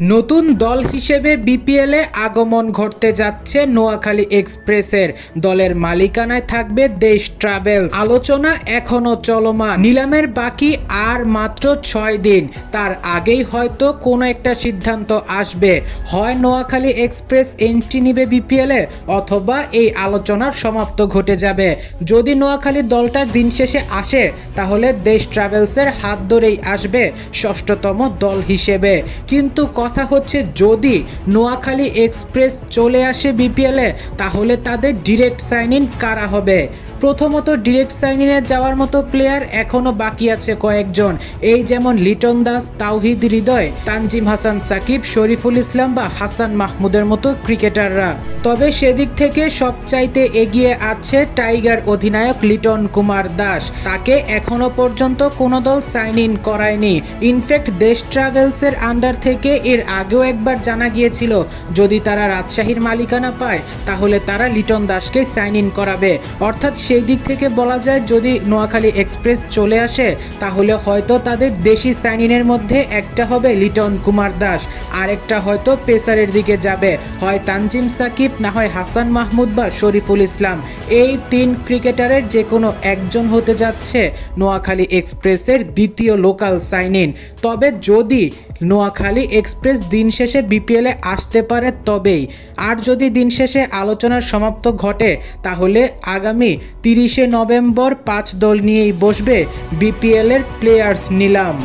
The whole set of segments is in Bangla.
নতুন দল হিসেবে বিপিএলে আগমন ঘটতে যাচ্ছে নোয়াখালী এক্সপ্রেসের। দলের মালিকানায় থাকবে দেশ ট্রাভেলস। আলোচনা এখনো চলমান। নিলামের বাকি আর মাত্র 6 দিন। তার আগেই হয়তো কোনো একটা সিদ্ধান্ত আসবে। হয় নোয়াখালী এক্সপ্রেস এন্ট্রি নিবে বিপিএলে, অথবা এই আলোচনার সমাপ্ত ঘটে যাবে। যদি নোয়াখালী দলটা দিন শেষে আসে, তাহলে দেশ ট্রাভেলসের হাত ধরেই আসবে ষষ্ঠতম দল হিসেবে। কিন্তু কথা হচ্ছে, যদি নোয়াখালী এক্সপ্রেস চলে আসে বিপিএলে, তাহলে তাদের ডিরেক্ট সাইন ইন কারা হবে? প্রথমত, ডিরেক্ট সাইন ইনে যাওয়ার মতো প্লেয়ার এখনো বাকি আছে কয়েকজন। এই যেমন লিটন দাস, তাওহিদ হৃদয়, তানজিম হাসান সাকিব, শরীফুল ইসলাম বা হাসান মাহমুদের মতো ক্রিকেটাররা। তবে সেদিক থেকে সবচাইতে এগিয়ে আছে টাইগার অধিনায়ক লিটন কুমার দাস। তাকে এখনো পর্যন্ত কোনো দল সাইন ইন করায়নি। ইনফ্যাক্ট দেশ ট্রাভেলসের আন্ডার থেকে এর আগেও একবার জানা গিয়েছিল, যদি তারা রাজশাহীর মালিকানা পায়, তাহলে তারা লিটন দাসকে সাইন ইন করাবে। অর্থাৎ সেই দিক থেকে বলা যায়, যদি নোয়াখালী এক্সপ্রেস চলে আসে, তাহলে হয়তো তাদের দেশি সাইন ইনের মধ্যে একটা হবে লিটন কুমার দাস, আরেকটা হয়তো পেসারের দিকে যাবে, হয় তানজিম সাকিব, না হয় হাসান মাহমুদ বা শরীফুল ইসলাম। এই 3 ক্রিকেটারের যে কোনো একজন হতে যাচ্ছে নোয়াখালী এক্সপ্রেসের দ্বিতীয় লোকাল সাইন ইন। তবে যদি নোয়াখালী এক্সপ্রেস দিন শেষে বিপিএলে আসতে পারে তবেই। আর যদি দিন শেষে আলোচনার সমাপ্ত ঘটে, তাহলে আগামী 30শে নভেম্বর 5 দল নিয়েই বসবে বিপিএলের প্লেয়ার্স নিলাম।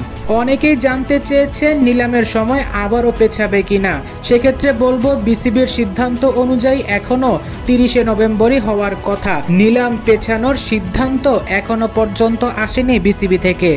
অনেকেই জানতে চেয়েছেন নিলামের সময় আবারও পেছাবে কিনা। সেক্ষেত্রে বলবো, বিসিবির সিদ্ধান্ত অনুযায়ী এখনও 30শে নভেম্বরই হওয়ার কথা। নিলাম পেছানোর সিদ্ধান্ত এখনো পর্যন্ত আসেনি বিসিবি থেকে।